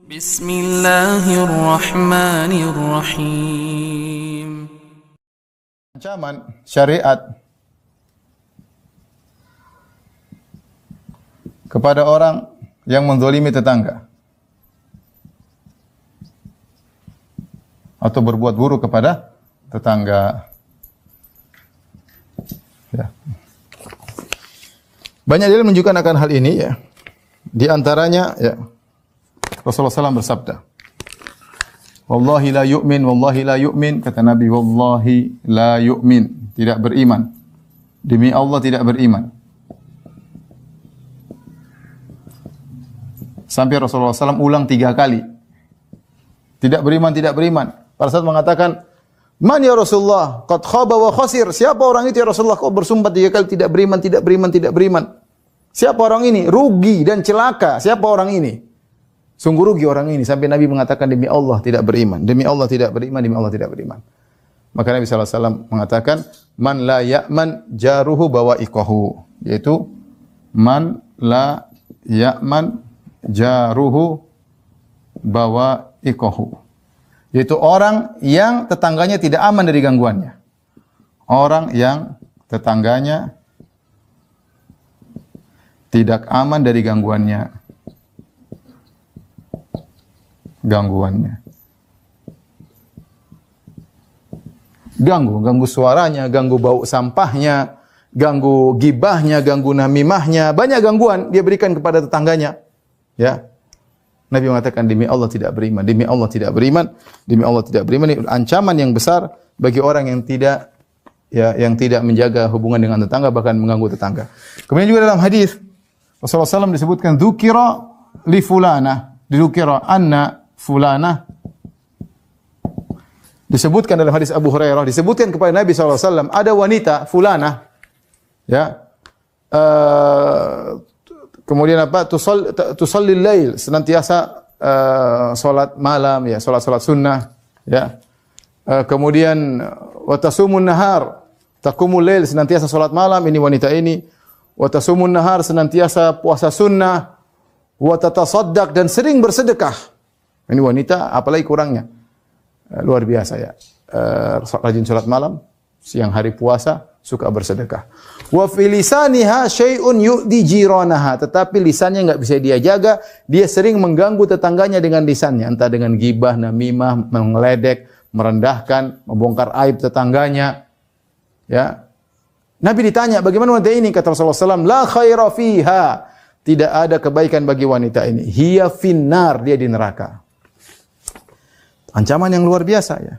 Bismillahirrahmanirrahim. Ancaman syariat kepada orang yang menzalimi tetangga atau berbuat buruk kepada tetangga. Ya. Banyak dalil menunjukkan akan hal ini ya. Di antaranya ya Rasulullah SAW bersabda, "Wallahi la yu'min, wallahi la yu'min." Kata Nabi, "Wallahi la yu'min." Tidak beriman. Demi Allah tidak beriman. Sampai Rasulullah SAW ulang 3 kali. Tidak beriman, tidak beriman. Pada saat mengatakan, "Man ya Rasulullah, qad khaba wa khasir." Siapa orang itu ya Rasulullah? Kok bersumpah 3 kali tidak beriman, tidak beriman, tidak beriman? Siapa orang ini? Rugi dan celaka. Siapa orang ini? Sungguh rugi orang ini. Sampai Nabi mengatakan, demi Allah tidak beriman. Demi Allah tidak beriman, demi Allah tidak beriman. Maka Nabi SAW mengatakan, "Man la ya'man jaruhu bawa'iqahu." Yaitu, man la ya'man jaruhu bawa'iqahu. Yaitu orang yang tetangganya tidak aman dari gangguannya. Orang yang tetangganya tidak aman dari gangguannya. Ganggu suaranya, ganggu bau sampahnya, ganggu gibahnya, ganggu namimahnya, banyak gangguan dia berikan kepada tetangganya. Ya. Nabi mengatakan demi Allah tidak beriman, demi Allah tidak beriman, demi Allah tidak beriman. Ini ancaman yang besar bagi orang yang tidak menjaga hubungan dengan tetangga, bahkan mengganggu tetangga. Kemudian juga dalam hadis Rasulullah SAW disebutkan dzukira li fulana, dzukira anna fulana, disebutkan dalam hadis Abu Hurairah, disebutkan kepada Nabi SAW, ada wanita fulana, ya, kemudian apa, tusallil lail, senantiasa salat malam, ya, salat sunnah, ya, kemudian wa tasumun nahar, taqumul lail, senantiasa salat malam, ini wanita ini, wa tasumun nahar, senantiasa puasa sunnah, wa tatasaddaq, dan sering bersedekah. Ini wanita, apalagi kurangnya. Luar biasa ya. Rajin salat malam, siang hari puasa, suka bersedekah. Wa fi lisaniha syai'un yu'di jiranaha, tetapi lisannya enggak bisa dia jaga, dia sering mengganggu tetangganya dengan lisannya, entah dengan gibah, namimah, mengeledek, merendahkan, membongkar aib tetangganya. Ya. Nabi ditanya, bagaimana wanita ini? Kata Rasulullah SAW, la khaira fiha, tidak ada kebaikan bagi wanita ini. Hiya finnar, dia di neraka. Ancaman yang luar biasa ya.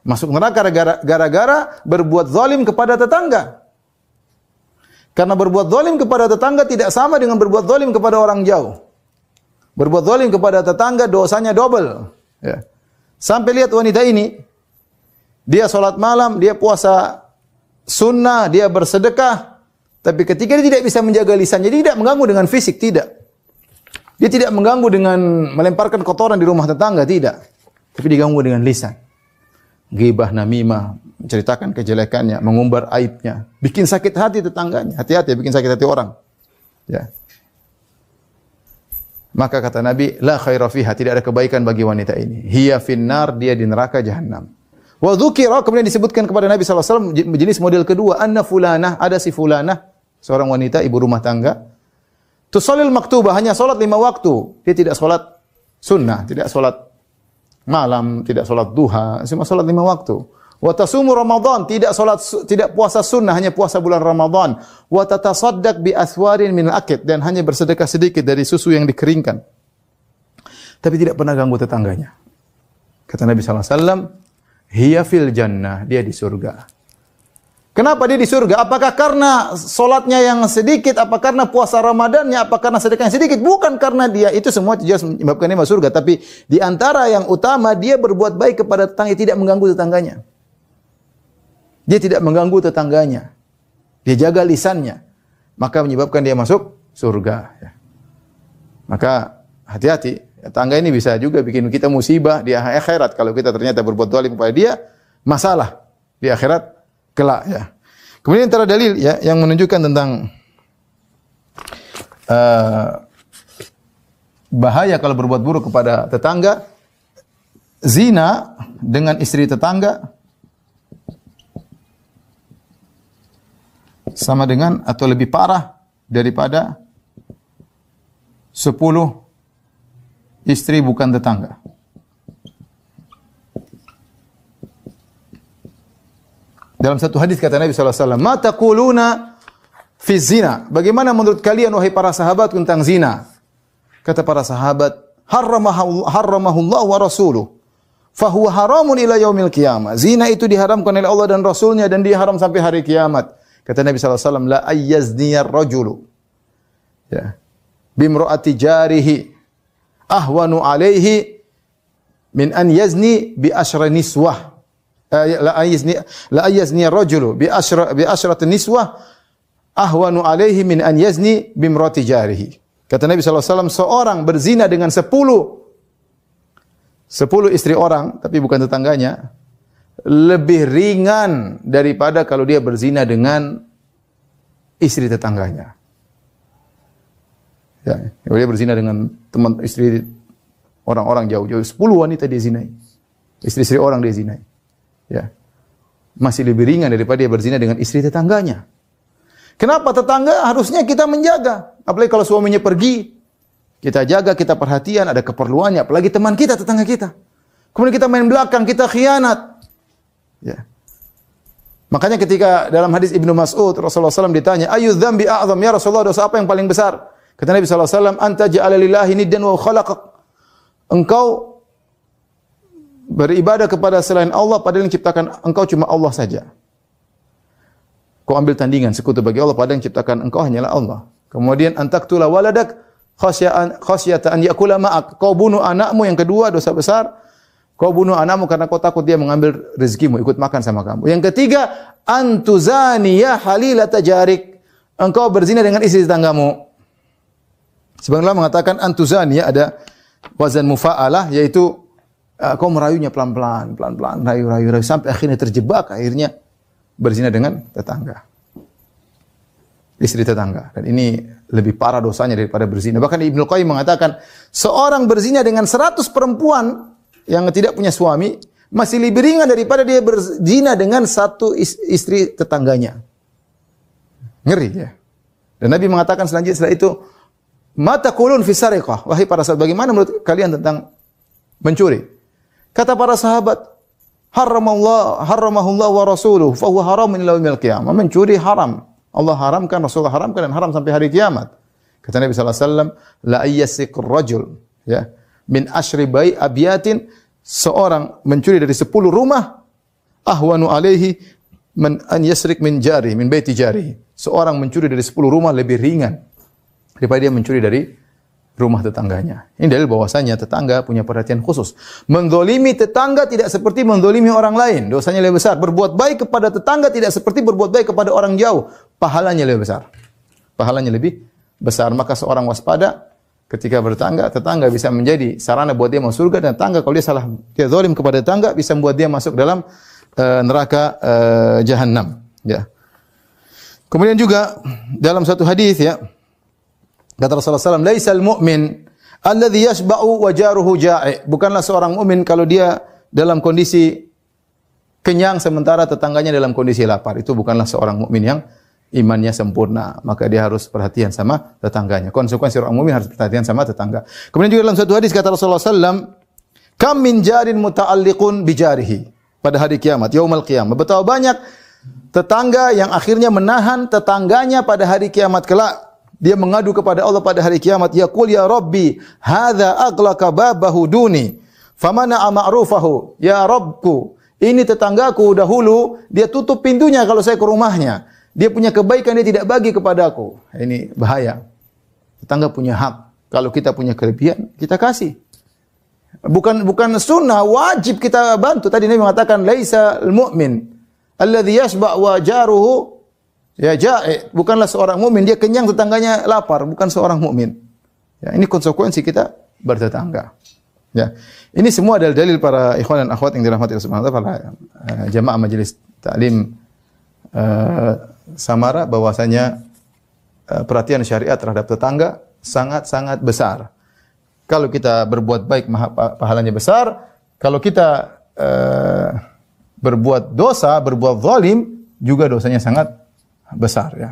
Masuk neraka gara-gara berbuat zalim kepada tetangga. Karena berbuat zalim kepada tetangga tidak sama dengan berbuat zalim kepada orang jauh. Berbuat zalim kepada tetangga dosanya double. Ya. Sampai lihat wanita ini, dia sholat malam, dia puasa sunnah, dia bersedekah, tapi ketika dia tidak bisa menjaga lisannya, dia tidak mengganggu dengan fisik, tidak. Dia tidak mengganggu dengan melemparkan kotoran di rumah tetangga, tidak. Tapi diganggu dengan lisan. Ghibah, namimah, menceritakan kejelekannya, mengumbar aibnya, bikin sakit hati tetangganya. Hati-hati bikin sakit hati orang. Ya. Maka kata Nabi, la khaira fiha, tidak ada kebaikan bagi wanita ini. Hiya finnar, dia di neraka jahanam. Wa dzukira, kemudian disebutkan kepada Nabi SAW jenis model kedua, anna fulanah, ada si fulanah, seorang wanita ibu rumah tangga. Tusallil maktubah, hanya salat 5 waktu. Dia tidak salat sunnah, tidak salat malam, tidak salat duha, cuma salat 5 waktu. Wa tasumu Ramadan, tidak puasa sunnah, hanya puasa bulan Ramadan. Wa tatasaddaq bi aswarin min al-aqid, dan hanya bersedekah sedikit dari susu yang dikeringkan. Tapi tidak pernah ganggu tetangganya. Kata Nabi sallallahu alaihi wasallam, hiya fil jannah, dia di surga. Kenapa dia di surga? Apakah karena solatnya yang sedikit? Apa karena puasa Ramadannya? Apa karena sedekahnya sedikit? Bukan karena dia. Itu semua jelas menyebabkan dia masuk surga. Tapi di antara yang utama, dia berbuat baik kepada tetangga, tidak mengganggu tetangganya. Dia tidak mengganggu tetangganya. Dia jaga lisannya. Maka menyebabkan dia masuk surga. Maka hati-hati. Tetangga ini bisa juga bikin kita musibah di akhirat. Kalau kita ternyata berbuat zalim kepada dia, masalah di akhirat kelak ya. Kemudian antara dalil ya yang menunjukkan tentang bahaya kalau berbuat buruk kepada tetangga. Zina dengan istri tetangga sama dengan atau lebih parah daripada 10 istri bukan tetangga. Dalam satu hadis kata Nabi sallallahu alaihi wasallam, "Ma taquluna fi zina?" Bagaimana menurut kalian wahai para sahabat tentang zina? Kata para sahabat, "Harramahullah wa rasuluh, fa huwa haramun ila yaumil qiyamah." Zina itu diharamkan oleh Allah dan Rasulnya dan dia haram sampai hari kiamat. Kata Nabi sallallahu alaihi wasallam, "La ayyazniyar rajulu." Ya. Bimra'ati jarihi ahwanu alaihi min an yazni bi asyra niswah. La ayazni ar-rajulu bi asyrati niswah ahwanu alaihi min an yazni bimrati jarihi. Kata Nabi sallallahu alaihi wasallam, seorang berzina dengan 10 istri orang tapi bukan tetangganya lebih ringan daripada kalau dia berzina dengan istri tetangganya. Ya, kalau dia berzina dengan teman istri orang-orang jauh-jauh, 10 wanita dia zinai. Istri-istri orang dia zinai. Ya. Masih lebih ringan daripada dia berzina dengan istri tetangganya. Kenapa tetangga harusnya kita menjaga? Apalagi kalau suaminya pergi, kita jaga, kita perhatian, ada keperluannya, apalagi teman kita, tetangga kita. Kemudian kita main belakang, kita khianat. Ya. Makanya ketika dalam hadis Ibnu Mas'ud, Rasulullah SAW ditanya, "Ayu dzambi a'zam ya Rasulullah, dosa apa yang paling besar?" Kata Nabi SAW, "Anta ja'ala lillahi niddan wa khalaqak." Engkau beribadah kepada selain Allah padahal yang ciptakan engkau cuma Allah saja. Kau ambil tandingan sekutu bagi Allah padahal yang ciptakan engkau hanyalah Allah. Kemudian antaktula waladak khasyata an yakula ma'ak. Kau bunuh anakmu, yang kedua dosa besar. Kau bunuh anakmu karena kau takut dia mengambil rezekimu, ikut makan sama kamu. Yang ketiga, antuzaniya halilata jarik. Engkau berzina dengan istri tetanggamu. Sebenarnya mengatakan antuzaniya ada wazan mufa'alah, yaitu kau merayunya pelan-pelan, rayu sampai akhirnya terjebak, akhirnya berzina dengan tetangga. Istri tetangga. Dan ini lebih parah dosanya daripada berzina. Bahkan Ibnu Qayyim mengatakan, seorang berzina dengan 100 perempuan yang tidak punya suami masih lebih ringan daripada dia berzina dengan satu istri tetangganya. Ngeri ya. Dan Nabi mengatakan selanjutnya setelah itu, "Ma taqulun fi sariqah?" Wahai para sahabat, bagaimana menurut kalian tentang mencuri? Kata para sahabat, harramahullah wa rasuluh, fa huwa haramun ila yaumil qiyamah. Mencuri haram. Allah haramkan, Rasulullah haramkan, dan haram sampai hari kiamat. Kata Nabi sallallahu alaihi wasallam, la ayyasikur rajul, ya, min asyri bai abyatin, seorang mencuri dari 10 rumah, ahwanu alaihi man an yasrik min jari, min baiti jari. Seorang mencuri dari 10 rumah lebih ringan daripada dia mencuri dari rumah tetangganya. Ini dalil bahwasanya tetangga punya perhatian khusus. Menzalimi tetangga tidak seperti menzalimi orang lain, dosanya lebih besar. Berbuat baik kepada tetangga tidak seperti berbuat baik kepada orang jauh, pahalanya lebih besar. Pahalanya lebih besar. Maka seorang waspada ketika bertetangga, tetangga bisa menjadi sarana buat dia masuk surga, dan tetangga kalau dia zalim kepada tetangga bisa membuat dia masuk dalam neraka jahanam, ya. Kemudian juga dalam satu hadis, ya, kata Rasulullah SAW, laisal mu'min alladhi yashba'u wa jaruhu ja'i. Bukanlah seorang mukmin kalau dia dalam kondisi kenyang sementara tetangganya dalam kondisi lapar. Itu bukanlah seorang mukmin yang imannya sempurna. Maka dia harus perhatian sama tetangganya. Konsekuensi orang mukmin harus perhatian sama tetangga. Kemudian juga dalam satu hadis kata Rasulullah SAW, kam min jarin muta'alliqun bijarihi. Pada hari kiamat, yaumul qiyamah. Betapa banyak tetangga yang akhirnya menahan tetangganya pada hari kiamat kelak. Dia mengadu kepada Allah pada hari kiamat, yaqul ya Rabbi, hadza aghlaqa babahu duni, famana'a ma'rufahu. Ya Rabbku, ini tetanggaku dahulu dia tutup pintunya kalau saya ke rumahnya. Dia punya kebaikan dia tidak bagi kepadaku. Ini bahaya. Tetangga punya hak. Kalau kita punya kelebihan, kita kasih. Bukan sunnah, wajib kita bantu. Tadi Nabi mengatakan laisa al-mu'min alladhi yashba' wa jaruhu ya ja'i. Bukanlah seorang mukmin dia kenyang tetangganya lapar, bukan seorang mukmin. Ya, ini konsekuensi kita bertetangga. Ya. Ini semua adalah dalil para ikhwan dan akhwat yang dirahmati Allah Subhanahu wa taala, jamaah majelis taklim Samara, bahwasanya perhatian syariat terhadap tetangga sangat-sangat besar. Kalau kita berbuat baik pahalanya besar. Kalau kita berbuat dosa, berbuat zalim, juga dosanya sangat besar ya.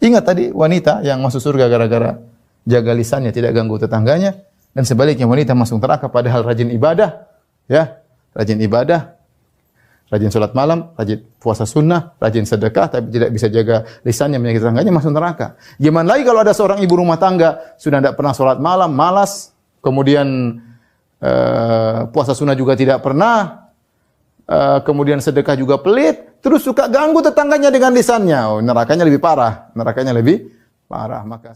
Ingat tadi wanita yang masuk surga gara-gara jaga lisannya, tidak ganggu tetangganya, dan sebaliknya wanita masuk neraka padahal rajin ibadah, ya, rajin ibadah, rajin sholat malam, rajin puasa sunnah, rajin sedekah, tapi tidak bisa jaga lisannya menyakiti tetangganya, masuk neraka. Gimana lagi kalau ada seorang ibu rumah tangga sudah tidak pernah sholat malam, malas, kemudian puasa sunnah juga tidak pernah, kemudian sedekah juga pelit, terus suka ganggu tetangganya dengan lisannya. Oh, nerakanya lebih parah. Nerakanya lebih parah. Maka